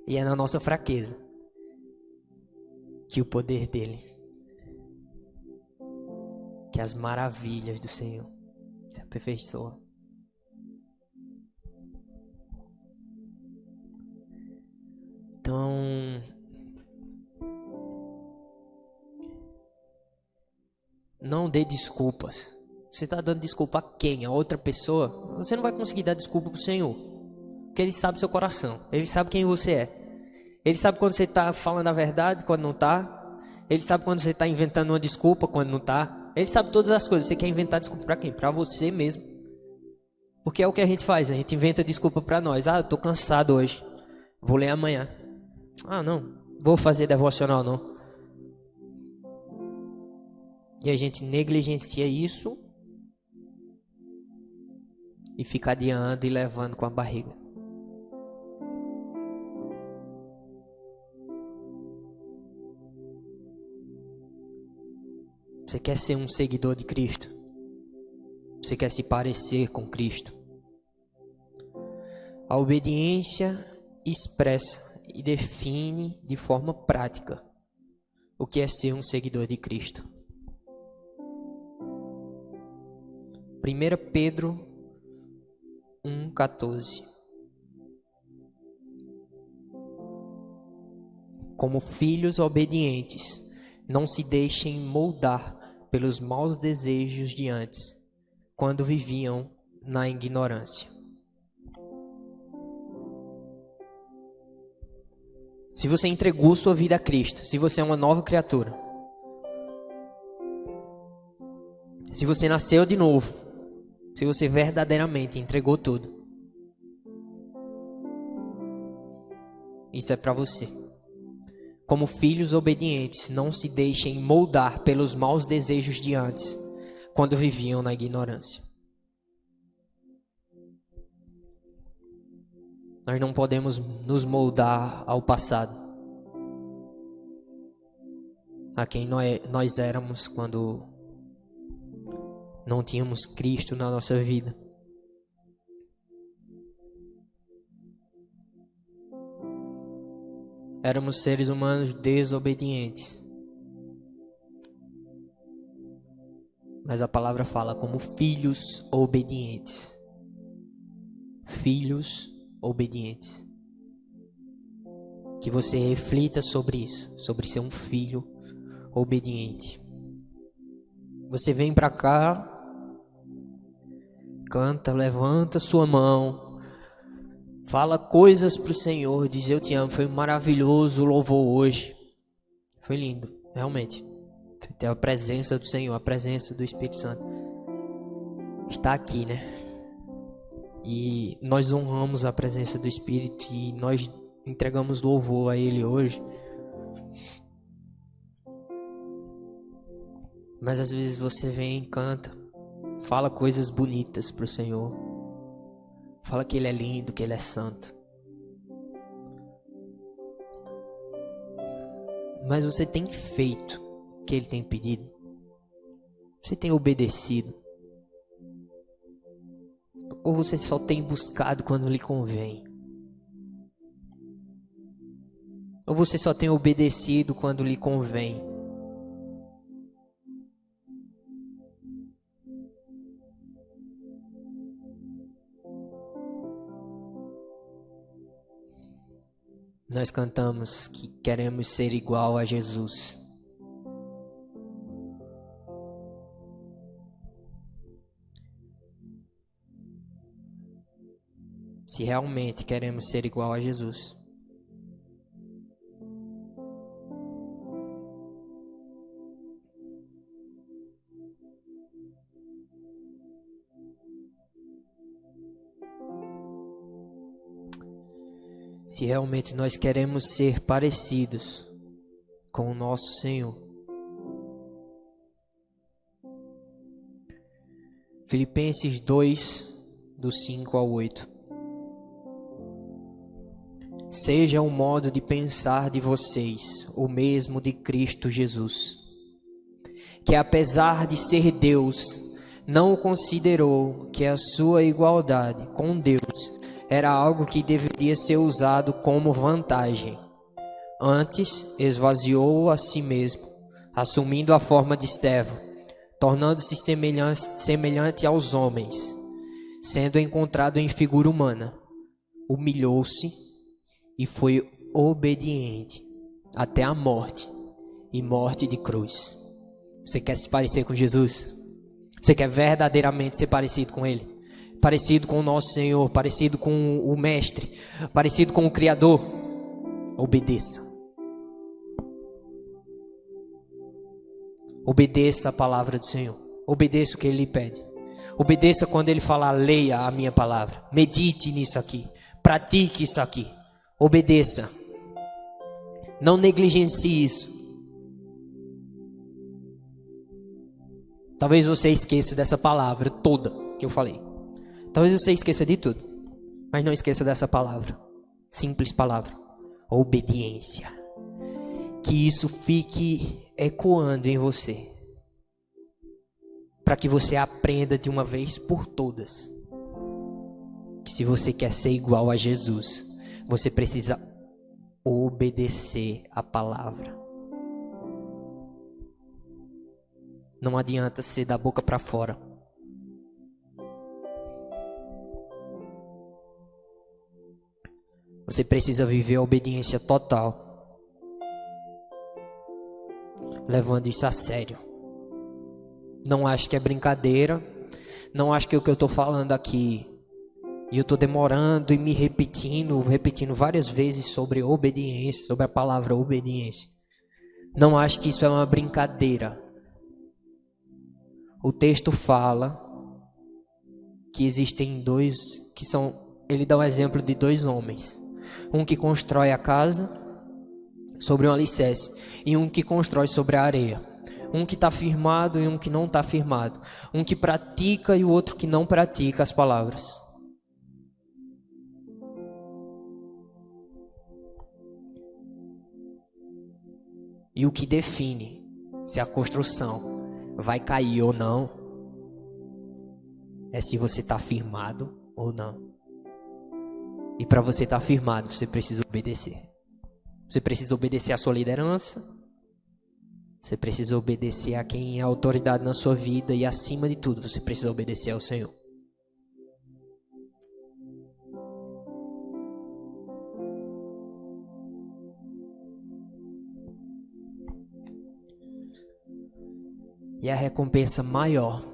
E é na nossa fraqueza que o poder dele, que as maravilhas do Senhor se aperfeiçoam. Então, não dê desculpas. Você está dando desculpa a quem? A outra pessoa? Você não vai conseguir dar desculpa para o Senhor. Porque Ele sabe o seu coração. Ele sabe quem você é. Ele sabe quando você está falando a verdade, quando não está. Ele sabe quando você está inventando uma desculpa, quando não está. Ele sabe todas as coisas. Você quer inventar desculpa para quem? Para você mesmo. Porque é o que a gente faz. A gente inventa desculpa para nós. Eu estou cansado hoje. Vou ler amanhã. Não. Vou fazer devocional não. E a gente negligencia isso. E fica adiando e levando com a barriga. Você quer ser um seguidor de Cristo? Você quer se parecer com Cristo? A obediência expressa e define de forma prática o que é ser um seguidor de Cristo. 1 Pedro 1,14. Como filhos obedientes, não se deixem moldar pelos maus desejos de antes, quando viviam na ignorância. Se você entregou sua vida a Cristo, se você é uma nova criatura, se você nasceu de novo, se você verdadeiramente entregou tudo, isso é para você. Como filhos obedientes, não se deixem moldar pelos maus desejos de antes, quando viviam na ignorância. Nós não podemos nos moldar ao passado, a quem nós éramos quando não tínhamos Cristo na nossa vida. Éramos seres humanos desobedientes. mas a palavra fala como filhos obedientes. Filhos obedientes. Que você reflita sobre isso, sobre ser um filho obediente. Você vem para cá, canta, levanta sua mão, fala coisas para o Senhor, diz eu te amo. Foi maravilhoso o louvor hoje. Foi lindo, realmente. Ter a presença do Senhor, a presença do Espírito Santo está aqui, né? E nós honramos a presença do Espírito e nós entregamos louvor a Ele hoje. Mas às vezes você vem e canta, fala coisas bonitas para o Senhor, fala que Ele é lindo, que Ele é santo. Mas você tem feito o que Ele tem pedido? Você tem obedecido? Ou você só tem buscado quando lhe convém? Ou você só tem obedecido quando lhe convém? Nós cantamos que queremos ser igual a Jesus. Se realmente queremos ser igual a Jesus, se realmente nós queremos ser parecidos com o nosso Senhor. Filipenses 2, do 5 ao 8. Seja o modo de pensar de vocês o mesmo de Cristo Jesus, que apesar de ser Deus, não considerou que a sua igualdade com Deus era algo que deveria ser usado como vantagem. Antes, esvaziou a si mesmo, assumindo a forma de servo, tornando-se semelhante aos homens. Sendo encontrado em figura humana, humilhou-se e foi obediente até a morte, e morte de cruz. Você quer se parecer com Jesus? Você quer verdadeiramente ser parecido com Ele? Parecido com o nosso Senhor, parecido com o Mestre, parecido com o Criador? Obedeça. Obedeça a palavra do Senhor. Obedeça o que Ele lhe pede. Obedeça quando Ele falar, leia a minha palavra. Medite nisso aqui. Pratique isso aqui. Obedeça. Não negligencie isso. Talvez você esqueça dessa palavra toda que eu falei. Talvez você esqueça de tudo. Mas não esqueça dessa palavra. Simples palavra. Obediência. Que isso fique ecoando em você. Para que você aprenda de uma vez por todas. Que se você quer ser igual a Jesus, você precisa obedecer a palavra. Não adianta ser da boca para fora. Você precisa viver a obediência total. Levando isso a sério. Não acho que é brincadeira. Não acho que o que eu estou falando aqui, e eu estou demorando e me repetindo várias vezes sobre obediência, sobre a palavra obediência. Não acho que isso é uma brincadeira. O texto fala que existem dois, ele dá um exemplo de dois homens. Um que constrói a casa sobre um alicerce e um que constrói sobre a areia. Um que está firmado e um que não está firmado. Um que pratica e o outro que não pratica as palavras. E o que define se a construção vai cair ou não é se você está firmado ou não. E para você estar firmado, você precisa obedecer. Você precisa obedecer à sua liderança. Você precisa obedecer a quem é autoridade na sua vida e, acima de tudo, você precisa obedecer ao Senhor. E a recompensa maior,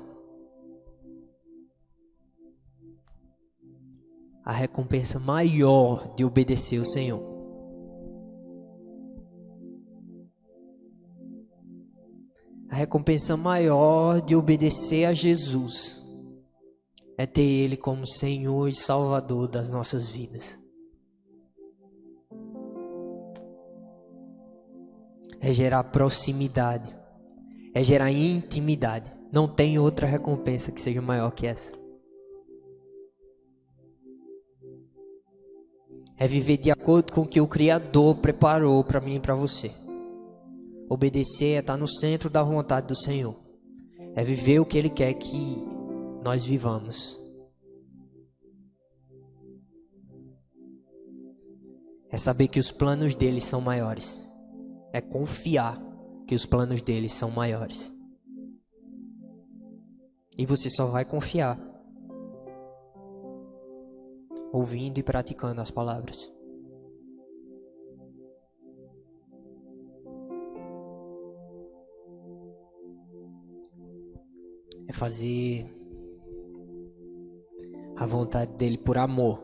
de obedecer ao Senhor, a recompensa maior de obedecer a Jesus é ter Ele como Senhor e Salvador das nossas vidas. É gerar proximidade, é gerar intimidade. Não tem outra recompensa que seja maior que essa. É viver de acordo com o que o Criador preparou para mim e para você. Obedecer é estar no centro da vontade do Senhor. É viver o que Ele quer que nós vivamos. É saber que os planos dele são maiores. É confiar que os planos dele são maiores. E você só vai confiar ouvindo e praticando as palavras. É fazer a vontade dele por amor,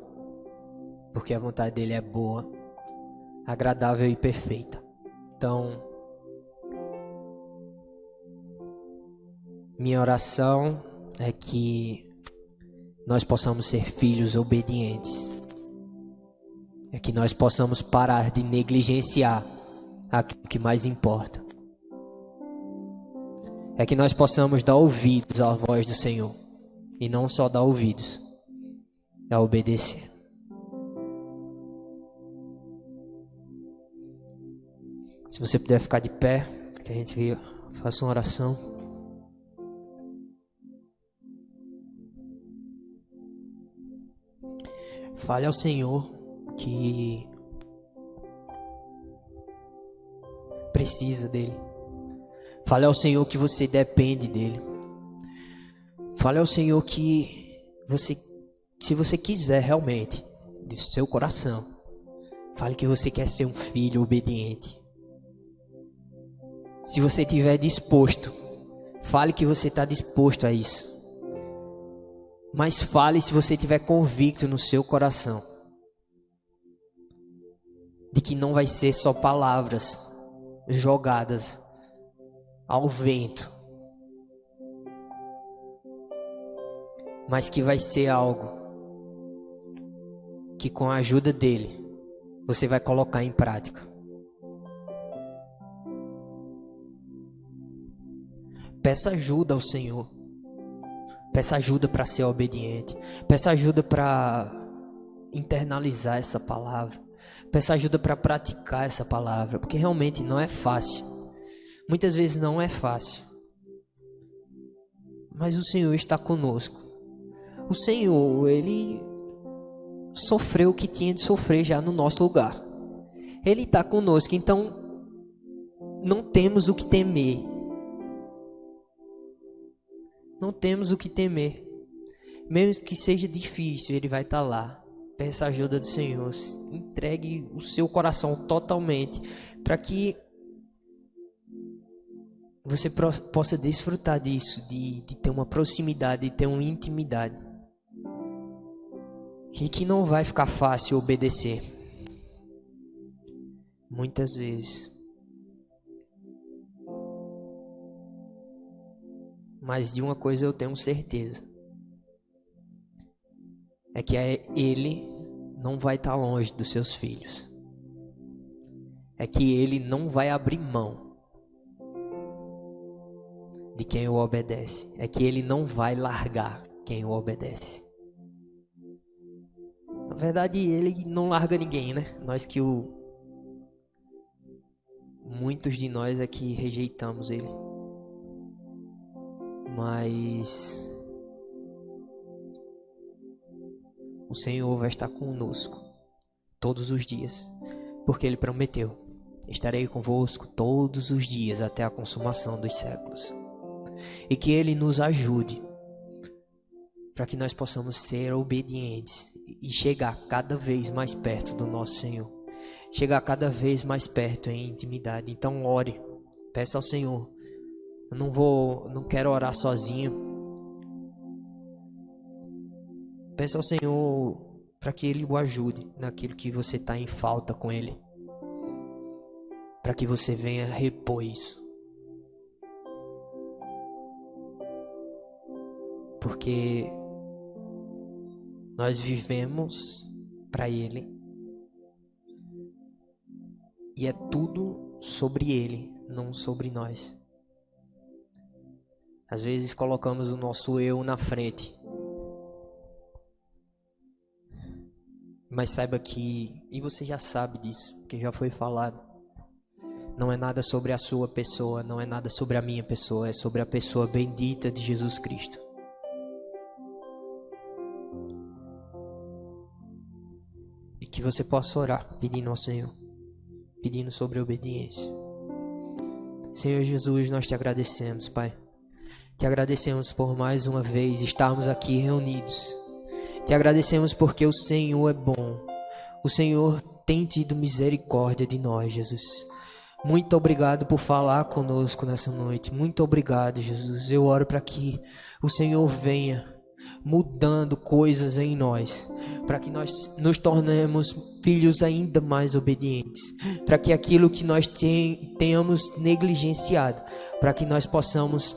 porque a vontade dele é boa, agradável e perfeita. Então, minha oração é que nós possamos ser filhos obedientes. É que nós possamos parar de negligenciar aquilo que mais importa. É que nós possamos dar ouvidos à voz do Senhor. E não só dar ouvidos, é obedecer. Se você puder ficar de pé, que a gente faça uma oração. Fale ao Senhor que precisa dele. Fale ao Senhor que você depende dele. Fale ao Senhor que você, se você quiser realmente, de seu coração, fale que você quer ser um filho obediente. Se você estiver disposto, fale que você está disposto a isso. Mas fale se você estiver convicto no seu coração de que não vai ser só palavras jogadas ao vento, mas que vai ser algo que, com a ajuda dele, você vai colocar em prática. Peça ajuda ao Senhor. Peça ajuda para ser obediente. Peça ajuda para internalizar essa palavra. Peça ajuda para praticar essa palavra, porque realmente não é fácil. Muitas vezes não é fácil. Mas o Senhor está conosco. O Senhor, Ele sofreu o que tinha de sofrer já no nosso lugar. Ele está conosco, então não temos o que temer. Não temos o que temer. Mesmo que seja difícil, Ele vai estar lá. Peça a ajuda do Senhor. Entregue o seu coração totalmente, para que você possa desfrutar disso, de ter uma proximidade, de ter uma intimidade. E que não vai ficar fácil obedecer. Muitas vezes. Mas de uma coisa eu tenho certeza. É que Ele não vai estar longe dos seus filhos. É que Ele não vai abrir mão de quem o obedece. É que Ele não vai largar quem o obedece. Na verdade, Ele não larga ninguém, né? Muitos de nós é que rejeitamos Ele. Mas o Senhor vai estar conosco todos os dias, porque Ele prometeu. estarei convosco todos os dias até a consumação dos séculos. E que Ele nos ajude para que nós possamos ser obedientes e chegar cada vez mais perto do nosso Senhor. Chegar cada vez mais perto em intimidade. Então ore, peça ao Senhor. Eu não quero orar sozinho. Peça ao Senhor para que Ele o ajude naquilo que você está em falta com Ele. Para que você venha repor isso. Porque nós vivemos para Ele. E é tudo sobre Ele, não sobre nós. Às vezes colocamos o nosso eu na frente. Mas saiba que, e você já sabe disso, porque já foi falado, não é nada sobre a sua pessoa, não é nada sobre a minha pessoa, é sobre a pessoa bendita de Jesus Cristo. E que você possa orar pedindo ao Senhor, pedindo sobre a obediência. Senhor Jesus, nós te agradecemos, Pai. Te agradecemos por mais uma vez estarmos aqui reunidos. Te agradecemos porque o Senhor é bom. O Senhor tem tido misericórdia de nós, Jesus. Muito obrigado por falar conosco nessa noite. Muito obrigado, Jesus. Eu oro para que o Senhor venha mudando coisas em nós, para que nós nos tornemos filhos ainda mais obedientes, para que aquilo que nós tenhamos negligenciado, para que nós possamos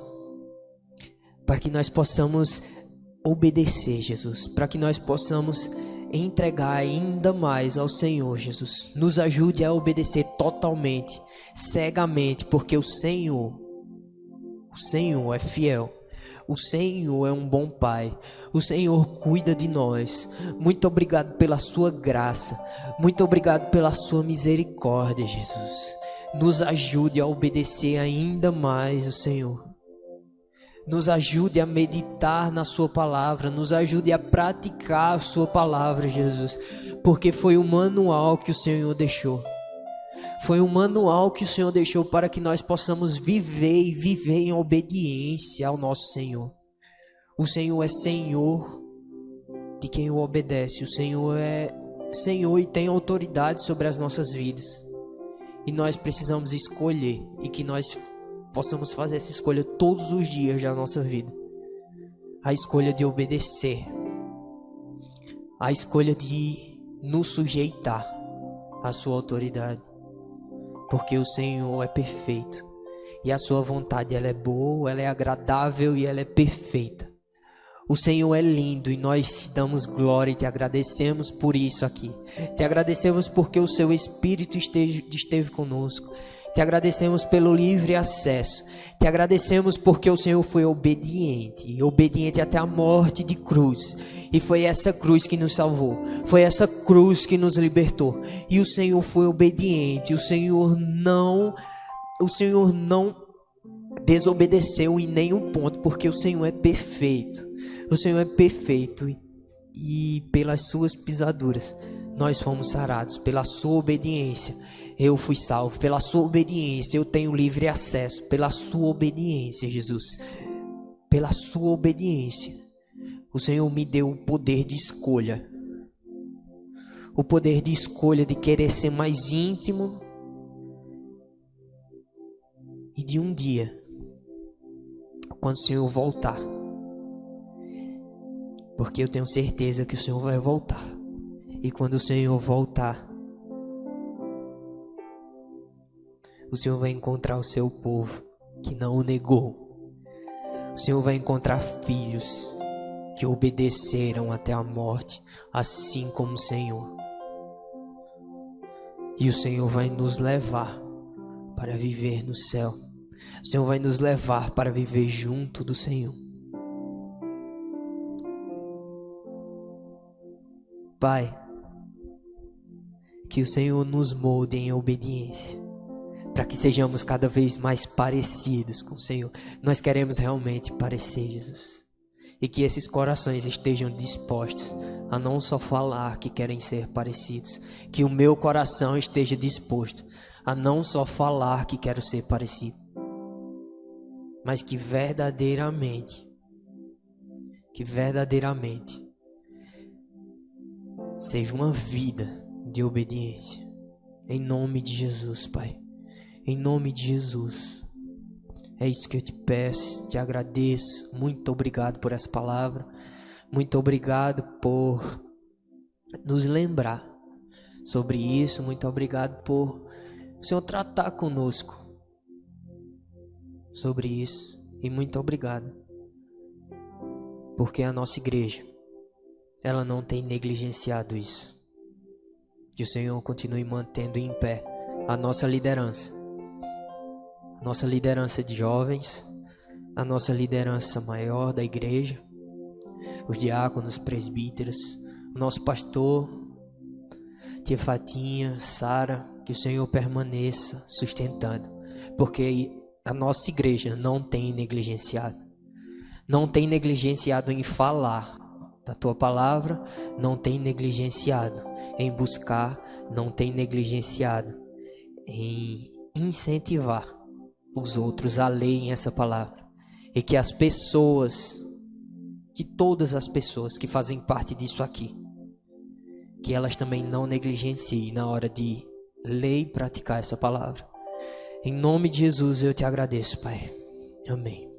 obedecer, Jesus, para que nós possamos entregar ainda mais ao Senhor, Jesus. Nos ajude a obedecer totalmente, cegamente, porque o Senhor é fiel. O Senhor é um bom Pai. O Senhor cuida de nós. Muito obrigado pela sua graça. Muito obrigado pela sua misericórdia, Jesus. Nos ajude a obedecer ainda mais o Senhor. Nos ajude a meditar na sua palavra. Nos ajude a praticar a sua palavra, Jesus. Porque foi o manual que o Senhor deixou. Foi um manual que o Senhor deixou para que nós possamos viver e viver em obediência ao nosso Senhor. O Senhor é Senhor de quem o obedece. O Senhor é Senhor e tem autoridade sobre as nossas vidas. E nós precisamos escolher e que nós possamos fazer essa escolha todos os dias da nossa vida. A escolha de obedecer. A escolha de nos sujeitar à sua autoridade. Porque o Senhor é perfeito. E a sua vontade ela é boa, ela é agradável e ela é perfeita. O Senhor é lindo e nós te damos glória e te agradecemos por isso aqui. Te agradecemos porque o seu Espírito esteve conosco. Te agradecemos pelo livre acesso. Te agradecemos porque o Senhor foi obediente até a morte de cruz. E foi essa cruz que nos salvou. Foi essa cruz que nos libertou. E o Senhor foi obediente. O Senhor não desobedeceu em nenhum ponto, porque o Senhor é perfeito. O Senhor é perfeito e pelas suas pisaduras nós fomos sarados. Pela sua obediência eu fui salvo. Pela sua obediência eu tenho livre acesso. Pela sua obediência, Jesus. Pela sua obediência o Senhor me deu o poder de escolha. O poder de escolha de querer ser mais íntimo. E de um dia, quando o Senhor voltar, porque eu tenho certeza que o Senhor vai voltar. E quando o Senhor voltar, o Senhor vai encontrar o seu povo que não o negou. O Senhor vai encontrar filhos que obedeceram até a morte, assim como o Senhor. E o Senhor vai nos levar para viver no céu. O Senhor vai nos levar para viver junto do Senhor. Pai, que o Senhor nos molde em obediência, para que sejamos cada vez mais parecidos com o Senhor. Nós queremos realmente parecer, Jesus. e que esses corações estejam dispostos a não só falar que querem ser parecidos, que o meu coração esteja disposto a não só falar que quero ser parecido, mas que verdadeiramente seja uma vida de obediência. Em nome de Jesus, Pai. Em nome de Jesus. É isso que eu te peço, te agradeço. Muito obrigado por essa palavra. Muito obrigado por nos lembrar sobre isso. Muito obrigado por o Senhor tratar conosco sobre isso. E muito obrigado, porque a nossa igreja, ela não tem negligenciado isso. Que o Senhor continue mantendo em pé a nossa liderança de jovens, a nossa liderança maior da igreja, os diáconos, presbíteros, o nosso pastor, tia Fatinha, Sara, que o Senhor permaneça sustentando, porque a nossa igreja não tem negligenciado em falar da tua palavra, não tem negligenciado em buscar, não tem negligenciado em incentivar os outros a lerem essa palavra. E que as pessoas, que todas as pessoas que fazem parte disso aqui, que elas também não negligenciem na hora de ler e praticar essa palavra. Em nome de Jesus eu te agradeço, Pai. Amém.